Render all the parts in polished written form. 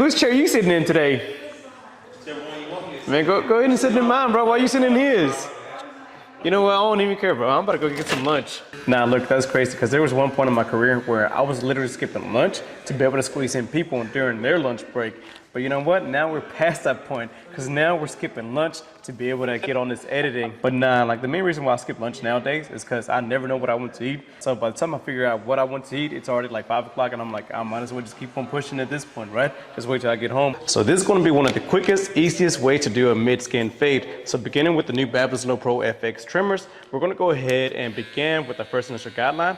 whose chair you sitting in today? Man, go ahead and sit in mine, bro. Why you sitting in his? You know what? I don't even care, bro. I'm about to go get some lunch. Nah, look, that's crazy because there was one point in my career where I was literally skipping lunch to be able to squeeze in people during their lunch break. But you know what? Now we're past that point because now we're skipping lunch to be able to get on this editing. But nah, like the main reason why I skip lunch nowadays is because I never know what I want to eat. So by the time I figure out what I want to eat, it's already like 5 o'clock and I'm like, I might as well just keep on pushing at this point, right? Just wait till I get home. So this is going to be one of the quickest, easiest way to do a mid-skin fade. So beginning with the new Babyliss Low Pro FX trimmers, we're going to go ahead and begin with the first initial guideline.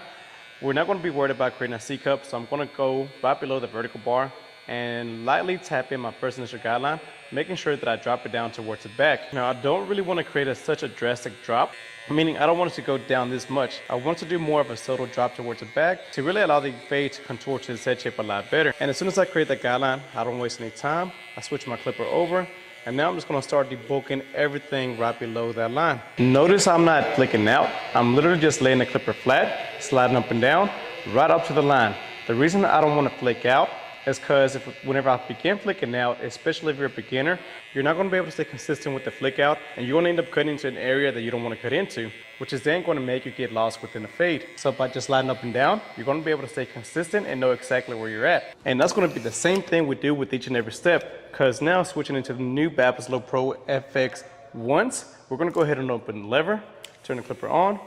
We're not going to be worried about creating a C cup, so I'm going to go right below the vertical bar and lightly tap in my first initial guideline, making sure that I drop it down towards the back. Now, I don't really want to create such a drastic drop, meaning I don't want it to go down this much. I want to do more of a subtle drop towards the back to really allow the fade to contour to the head shape a lot better. And as soon as I create that guideline, I don't waste any time. I switch my clipper over, and now I'm just going to start debulking everything right below that line. Notice I'm not flicking out. I'm literally just laying the clipper flat, sliding up and down, right up to the line. The reason I don't want to flick out is because whenever I begin flicking out, especially if you're a beginner, you're not going to be able to stay consistent with the flick out, and you're going to end up cutting into an area that you don't want to cut into, which is then going to make you get lost within the fade. So by just sliding up and down, you're going to be able to stay consistent and know exactly where you're at. And that's going to be the same thing we do with each and every step, because now switching into the new Babyliss Low Pro FX once, we're going to go ahead and open the lever, turn the clipper on,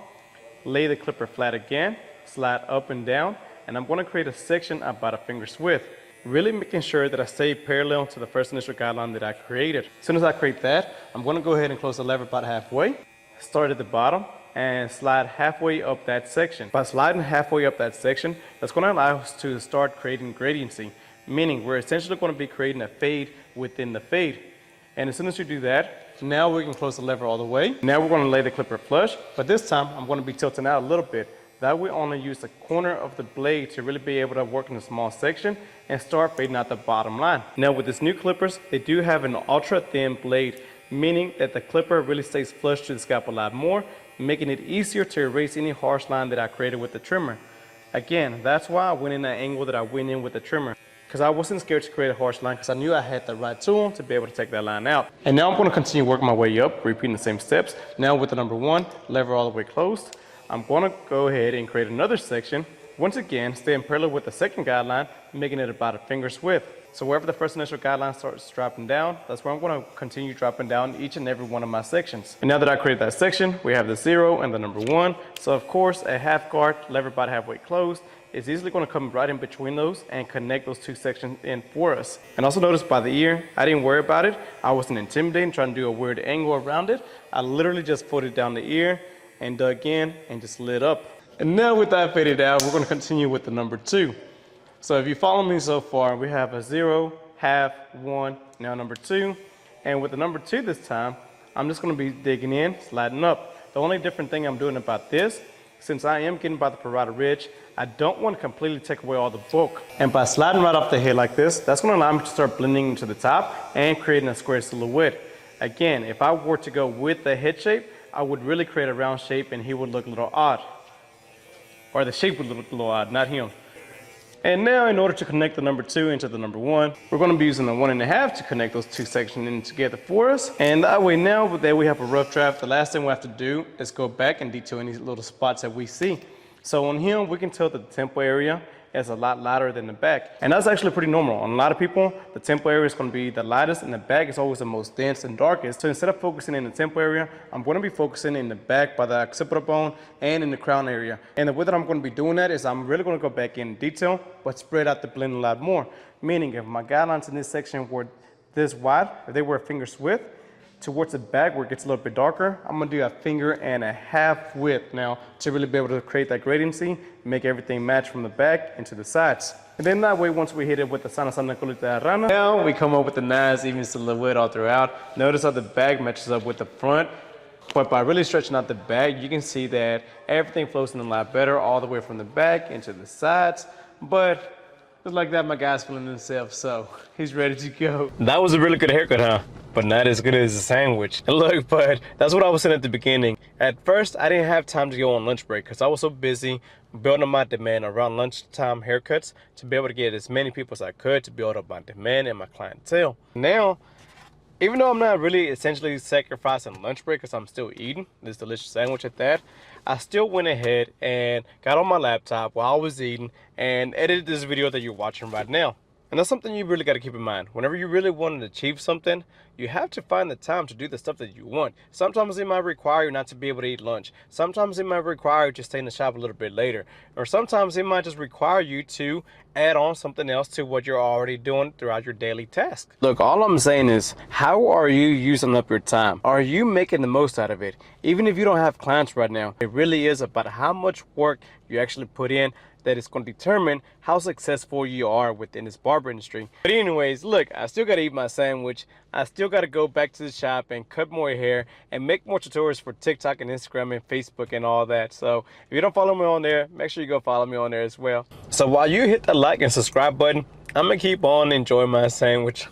lay the clipper flat again, slide up and down, and I'm going to create a section about a finger's width, really making sure that I stay parallel to the first initial guideline that I created. As soon as I create that, I'm going to go ahead and close the lever about halfway, start at the bottom, and slide halfway up that section. By sliding halfway up that section, that's going to allow us to start creating gradiency, meaning we're essentially going to be creating a fade within the fade. And as soon as you do that, now we can close the lever all the way. Now we're going to lay the clipper flush, but this time I'm going to be tilting out a little bit. That way only use the corner of the blade to really be able to work in a small section and start fading out the bottom line. Now with these new clippers, they do have an ultra thin blade, meaning that the clipper really stays flush to the scalp a lot more, making it easier to erase any harsh line that I created with the trimmer. Again, that's why I went in that angle that I went in with the trimmer, because I wasn't scared to create a harsh line because I knew I had the right tool to be able to take that line out. And now I'm going to continue working my way up, repeating the same steps. Now with the number 1, lever all the way closed, I'm going to go ahead and create another section. Once again, staying parallel with the second guideline, making it about a finger's width. So wherever the first initial guideline starts dropping down, that's where I'm going to continue dropping down each and every one of my sections. And now that I created that section, we have the 0 and the number 1. So of course, a half guard, lever about halfway closed, is easily going to come right in between those and connect those two sections in for us. And also notice by the ear, I didn't worry about it. I wasn't intimidating, trying to do a weird angle around it. I literally just folded down the ear and dug in and just lit up. And now with that faded out, we're going to continue with the number 2. So if you follow me so far, we have a 0, half, 1, now number 2. And with the number 2 this time, I'm just going to be digging in, sliding up. The only different thing I'm doing about this, since I am getting by the parietal ridge, I don't want to completely take away all the bulk. And by sliding right off the head like this, that's going to allow me to start blending into the top and creating a square silhouette. Again, if I were to go with the head shape, I would really create a round shape and he would look a little odd. Or the shape would look a little odd, not him. And now in order to connect the number 2 into the number 1, we're going to be using the 1.5 to connect those two sections in together for us. And that way now that we have a rough draft, the last thing we have to do is go back and detail any little spots that we see. So on him, we can tell that the temple area is a lot lighter than the back. And that's actually pretty normal. On a lot of people, the temple area is going to be the lightest and the back is always the most dense and darkest. So instead of focusing in the temple area, I'm going to be focusing in the back by the occipital bone and in the crown area. And the way that I'm going to be doing that is I'm really going to go back in detail, but spread out the blend a lot more. Meaning if my guidelines in this section were this wide, if they were a finger's width, towards the back where it gets a little bit darker, I'm going to do a finger and a half width now to really be able to create that gradiency, make everything match from the back into the sides. And then that way, once we hit it with the sana colita de rana, now we come up with the nice even silhouette all throughout. Notice how the back matches up with the front, but by really stretching out the back, you can see that everything flows in a lot better all the way from the back into the sides. But Just like that, my guy's feeling himself, so he's ready to go. That was a really good haircut, huh? But not as good as a sandwich. Look, but that's what I was saying at the beginning. At first, I didn't have time to go on lunch break because I was so busy building up my demand around lunchtime haircuts to be able to get as many people as I could to build up my demand and my clientele. Now, even though I'm not really essentially sacrificing lunch break because I'm still eating this delicious sandwich at that, I still went ahead and got on my laptop while I was eating and edited this video that you're watching right now. And that's something you really got to keep in mind. Whenever you really want to achieve something, you have to find the time to do the stuff that you want. Sometimes it might require you not to be able to eat lunch. Sometimes it might require you to stay in the shop a little bit later. Or sometimes it might just require you to add on something else to what you're already doing throughout your daily task. Look, all I'm saying is, how are you using up your time? Are you making the most out of it? Even if you don't have clients right now, it really is about how much work you actually put in that is going to determine how successful you are within this barber industry. But anyways, look, I still got to eat my sandwich. I still got to go back to the shop and cut more hair and make more tutorials for TikTok and Instagram and Facebook and all that. So if you don't follow me on there, make sure you go follow me on there as well. So while you hit the like and subscribe button, I'm gonna keep on enjoying my sandwich.